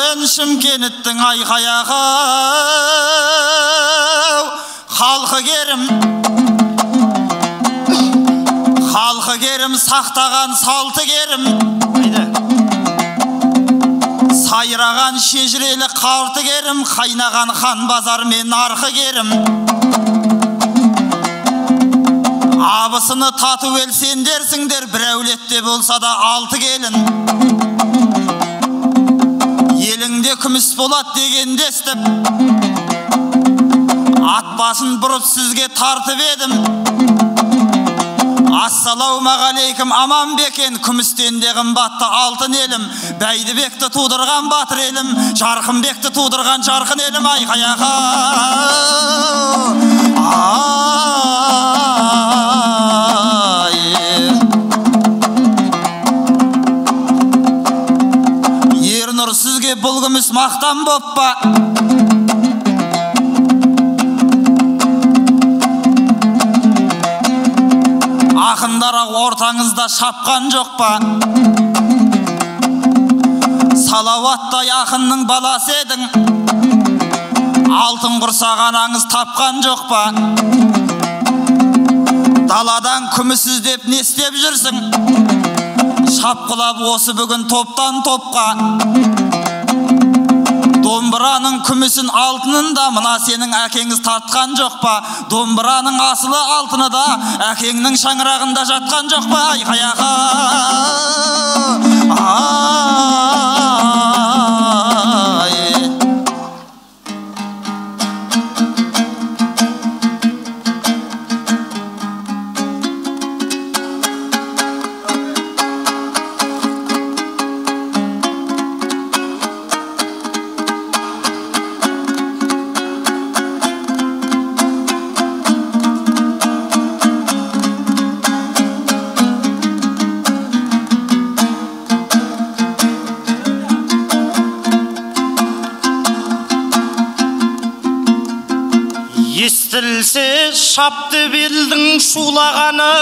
мен Шымкенттің айқаяғы, халқы керім сақтаған салты керім, сайраған шежірелі қарты керім, қайнаған хан базар мен арқы керім. Абысыны тату ел сендерсіңдер, бір әулетте болса да 6 келін. Еліңде күміс болат дегенде естіп, ат басын бұрып сізге тартып едім. Ассалаумағалейкум, аман бекен, күмістен де қымбатты алтын елім. Бәйдібекті тудырған батыр елім, Жарқынбекті тудырған жарқын елім. Айқаяға Ернұр, сізге бұл күміс мақтан боп па? Ақындар ортаңызда шапқан жоқ па? Салауаттай ақынның баласы едің, алтын құрсаған аңыз тапқан жоқ па? Даладан күміс іздеп не істеп жүрсің? Шапқылап осы бүгін топтан топқа. Домбыраның күмісін алтынын да мына сенің әкеңіз тартқан жоқ па? Домбыраның асылы алтыны да әкеңнің шаңырағында жатқан жоқ па? Айқаяға естілсе шапты белдің шулағаны,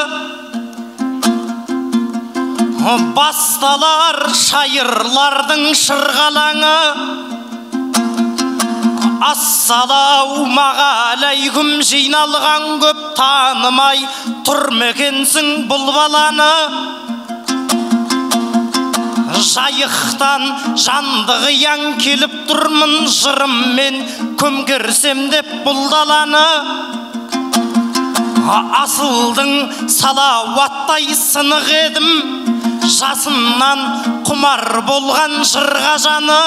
басталар шайырлардың шырғалаңы. Ассалаумағалейкум, жиналған көп танымай тұр мекенсің бұл баланы. Жайықтан жанды қиян келіп тұрмын, жырыммен көмкерсем деп бұл даланы. Асылдың салауаттай сынық едім, жасымнан құмар болған жырға жаны.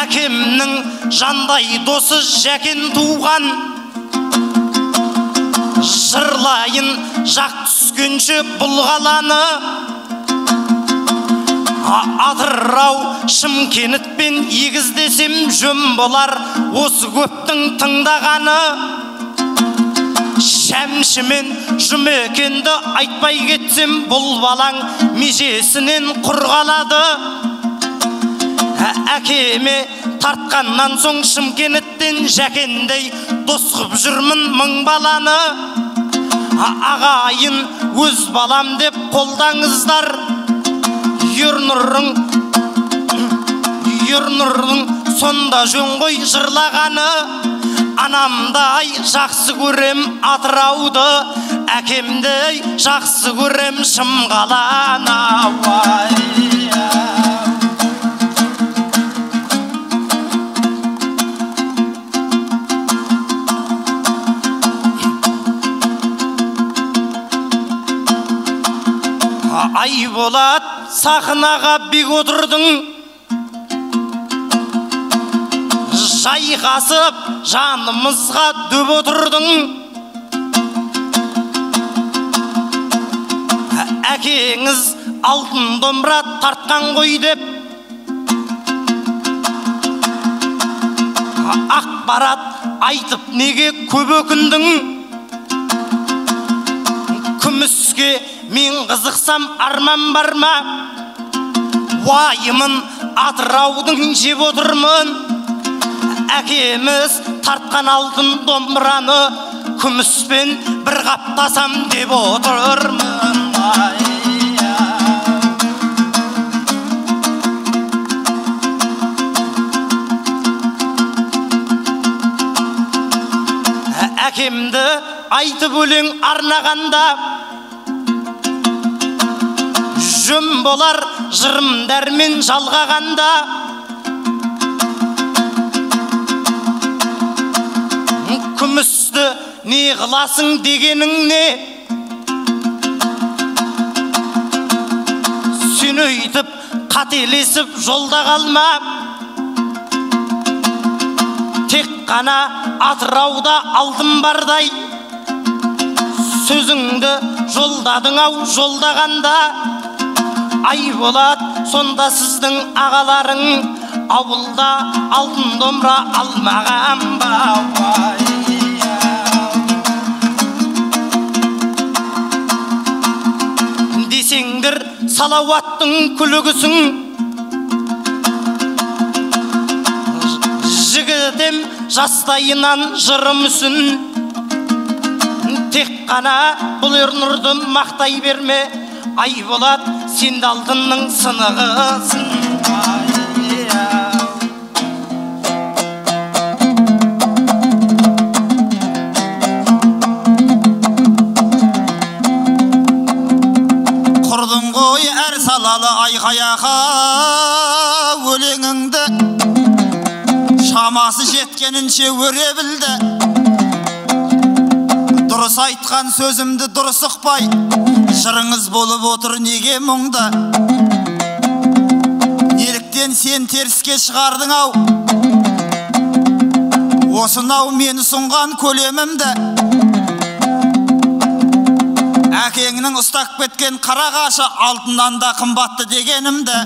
Әкемнің жандай досы Жәкен туған, жырлайын жақ түскенше бұл қаланы. Атырау Шымкентпен егіздесем жөн болар осы көптің тыңдағаны. Шәмшімен Жұмекенді айтпай кетсем бұл балаң межесінен құр қалады. Әкеме тартқаннан соң Шымкенттен Жәкендей дос қып жүрмін мың баланы. Ағайын өз балам деп қолдаңыздар. Ернұрың сонда жөн ғой жырлағаны. Анамдай жақсы көрем Атырауды, әкемдей жақсы көрем Шымқаланы. Айболат, сахнаға бек отырдың, жайғасып жанымызға дөп отырдың. Әкеңіз алтын домбыра тартқан ғой деп ақпарат айтып неге көп өкіндің? Күміске мен қызықсам арман бар ма? Уайымын Атыраудың жеп отырмын. Әкеміз тартқан алтын домбыраны күміспен бір қаптасам деп отырмын. айтып өлең арнағанда, жөн болар жырым дәрмен жалғағанда. Күмісті не қыласың дегенің не? Сен өйтіп қателесіп жолда қалма. Тек қана Атырауда алтын бардай, сөзіңді жолдадың ау жолдағанда. Айболат, сонда сіздің ағаларың ауылда алтын домбыра алмаған ба? Десеңдір Салауаттың күлігісің, жігітем жастайынан жырым үсін. Тек қана бұл нұрды мақтай берме, Айболат, сен де алтынның сынығысың. Құрдың ғой әр салалы айқаяқа өлеңіңді, шамасы жеткенінше өре білді. Дұрыс айтқан сөзімді дұрыс ұқпай, жырыңыз болып отыр неге мұңды? Неліктен сен теріске шығардың ау? Осынау мені сұнған көлемімді. Әкеңнің ұстап кеткен қарағашы алтыннан да қымбатты дегенімді.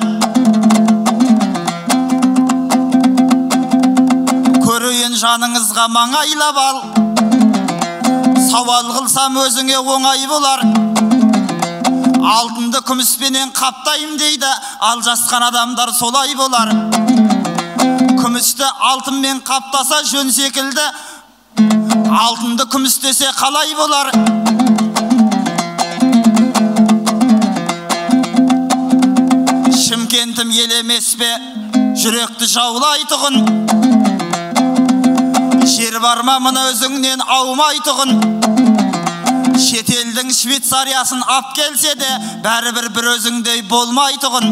Көрейін жаныңызға маңайлап ал, сауал қылсам өзіңе оңай болар. Алтынды күміспенен қаптайым дейді, ал жасқан адамдар солай болар. Күмісті алтынмен қаптаса жөн секілді, алтынды күмістесе қалай болар? Шымкентім елемес пе, жүректі жаулайтұғын. Жер бар ма мұны өзіңнен аумайтұғын. Шетелдің Швейцариясын ап келсе де, бәрібір бір өзіңдей болмайтұғын.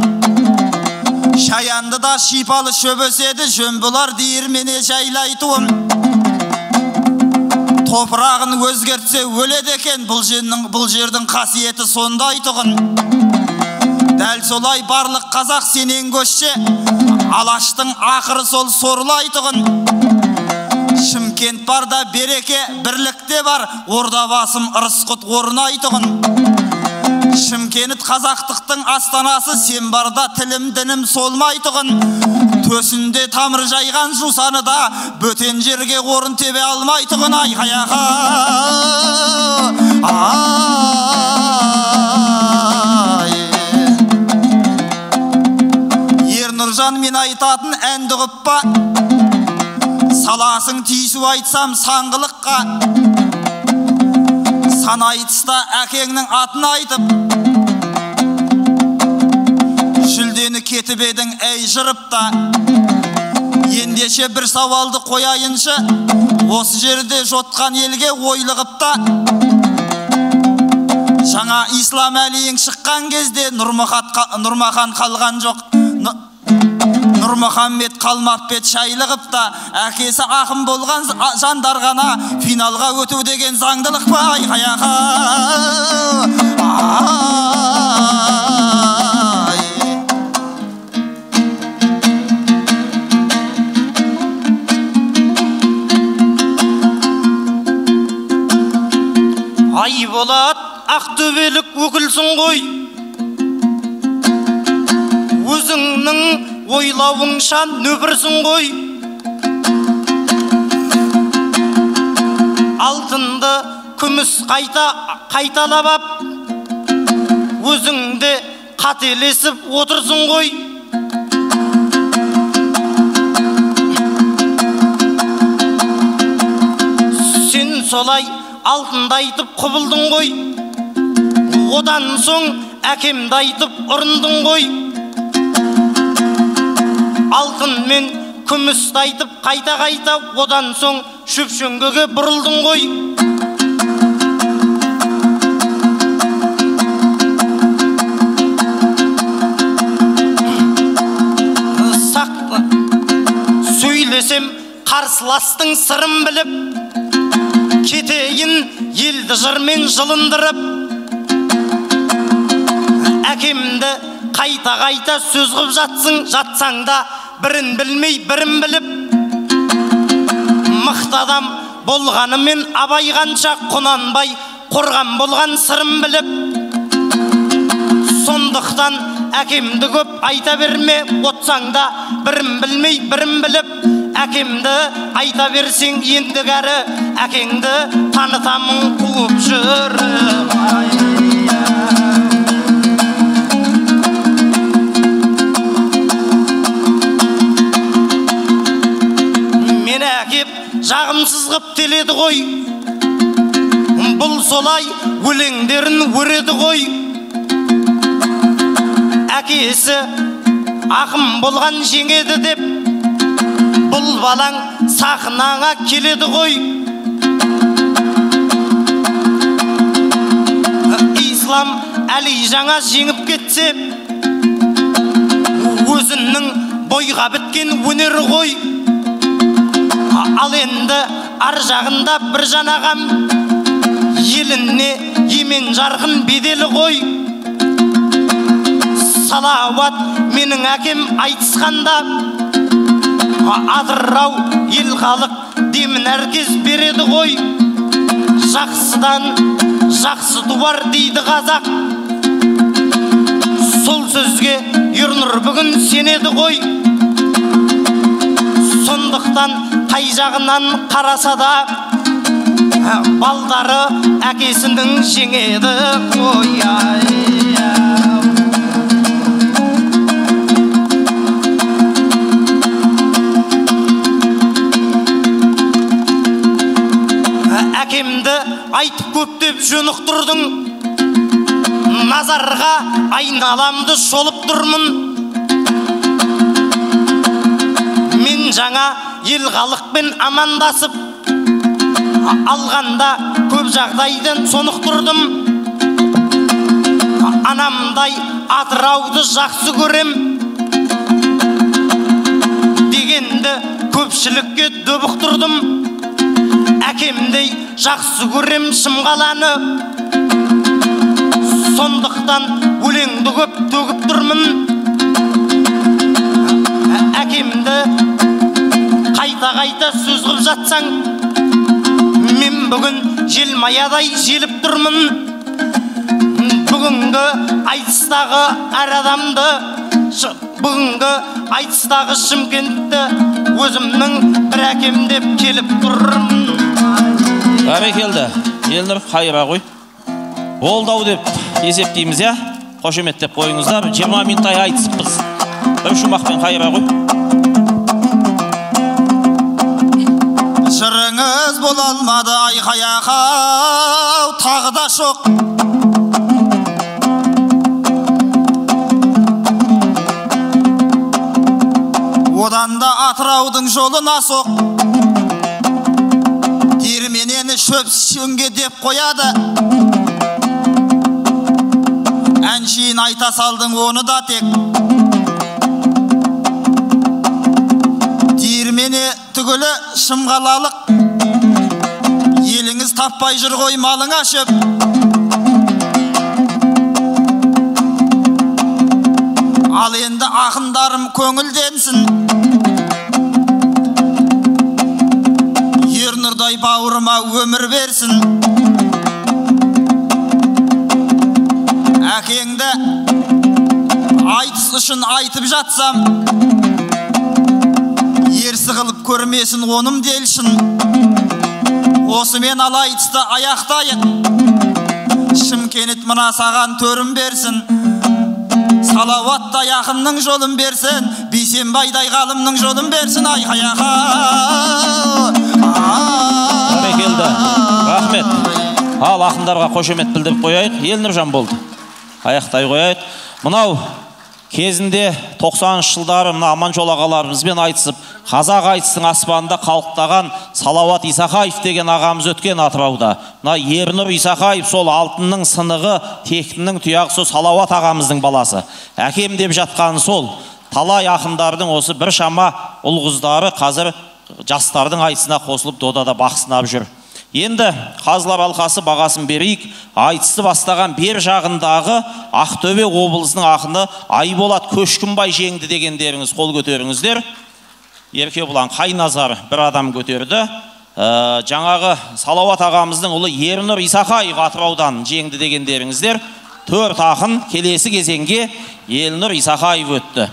Шаянды да шипалы шөбөседі, жөн болар диірмене жайлайтуым. Топырағын өзгертсе өледі екен, бұл жердің қасиеті сондайтұғын. Дәл солай барлық қазақ сенен көшсе, Алаштың ақыры сол сорлайтұғын. Шымкент барда береке, бірлікте бар, орда басым ырысқұт орнайтұғын. Шымкент қазақтықтың астанасы, сен барда тілім дінім солмайтұғын. Төсінде тамыр жайған жусаны да, бөтен жерге орын тебе алмайтұғын. Айқаяға Ернұржан мен айтатын әнді ғыппа, саласың тиісу айтсам саңғылыққа. Сан айтыста әкеңнің атын айтып, жүлдені кетіп едің әй жырыпта. Ендеше бір сауалды қояйыншы, осы жерде жотқан елге ойлығыпта. Жаңа ислам әлейің шыққан кезде Нұрмахан қалған жоқ, Нұрмұхаммед қалмап бет шайлығыпта. Әкесі ақым болған жандар ғана финалға өту деген заңдылық па? Айқаяға Айболат, ақтөбелік өкілсің ғой, өзіңнің ойлауыңша нөпірсің ғой. Алтынды күміс қайталап ап, өзіңде қателесіп отырсың ғой. Сен солай алтынды айтып құбылдың ғой, одан соң әкемді айтып ұрындың ғой. Алтын мен күмісті айтып қайта-қайта, одан соң шөпшөңгеге бұрылдың ғой. қарсыластың сырын біліп, кетейін елді жырмен жылындырып. Әкемді қайта сөз қып жатсаң да, бірін білмей бірін біліп. Мықты адам болғанымен Абай қанша Құнанбай қорған болған сырын біліп. Сондықтан әкемді көп айта берме, отсаң да бірін білмей бірін біліп. Әкемді айта берсең ендігәрі, әкеңді танытамын қуып жүріп. Мені әкеп жағымсыз қып теледі ғой, бұл солай өлеңдерін өреді ғой. Әкесі ақым болған жеңеді деп, бұл балаң сахнаға келеді ғой. Ислам Әли жаңа жеңіп кетсе, өзінің бойға біткен өнері ғой. Ал енді ар жағында бір жанағам, еліне емен жарқын беделі ғой. Салауат менің әкем айтысқанда, адырау ел халық демін әркез береді ғой. Жақсыдан жақсы туар дейді қазақ, сол сөзге Ернұр бүгін сенеді ғой. Сондықтан қай жағынан қараса да, балдары әкесінің жеңеді ғой. Әкемді айтып көптеп жөн ұқтырдың, назарға айналамды шолып тұрмын. Мен жаңа ел халықпен амандасып, алғанда көп жағдайдан сонықтырдым. Анамдай Атырауды жақсы көрем дегенді көпшілікке дөбіқтірдім. Әкемдей жақсы көрем Шымқаланы, сондықтан өлеңді көп төгіп тұрмын. Әкемді қайта сөз қып жатсаң, мен бүгін желмаядай желіп тұрмын. Бүгінгі айтыстағы әр адамды, бүгінгі айтыстағы Шымкентті өзімнің бір әкем деп келіп тұрмын. Бәрекелді, Елнұр қайыра ғой. Болдау деп есептейміз, я? Қошеметтеп қойыңыздар. 20 минуттай айтысыппыз. Бір шумақпен қайыра ғой. Жырыңыз бола алмады айқай-ақау, тағы да шоқ. Одан да Атыраудың жолына соқ. Диірменені шөп шөнге деп қояды. Әншейін айта салдың оны да тек. Диірмені түгілі Шымқалалық, еліңіз таппай жүр ғой малыңа шөп. Ал енді ақындарым көңілденсін, Ернұрдай бауырыма өмір берсін. Әкеңді айтыс үшін айтып жатсам, ерсі қылып көрмесін оным делшін. Осымен ал айтысты аяқтайық, Шымкент мына саған төрім берсін. Салауаттай ақынның жолын берсін, Бейсенбайдай ғалымның жолын берсін. Айқай-ақай. Бәрекелді, рахмет. Ал ақындарға қошемет білдіріп қояйық. Елнұржан болды. Аяқтай қояйық. Мынау кезінде 90-шы жылдары мына Аманжол ағаларымызбен айтысып, қазақ айтыстың аспанында қалықтаған Салауат Исақаев деген ағамыз өткен Атырауда. Мына Ернұр Исақаев сол алтынның сынығы, тектінің тұяғы сол Салауат ағамыздың баласы. Әкем деп жатқаны сол. Талай ақындардың осы бір шама ұл қыздары қазір жастардың айтысына қосылып додада бақ сынап жүр. Енді қазылар алқасы бағасын берейік. Айтысты бастаған бер жағындағы Ақтөбе облысының ақыны Айболат Көшкінбай жеңді дегендеріңіз қол көтеріңіздер. Еркебұлан Қайназар бір адам көтерді. Жаңағы Салауат ағамыздың ұлы Ернұр Исақаев Атыраудан жеңді дегендеріңіздер. 4 ақын келесі кезеңге Елнұр Исақаев өтті.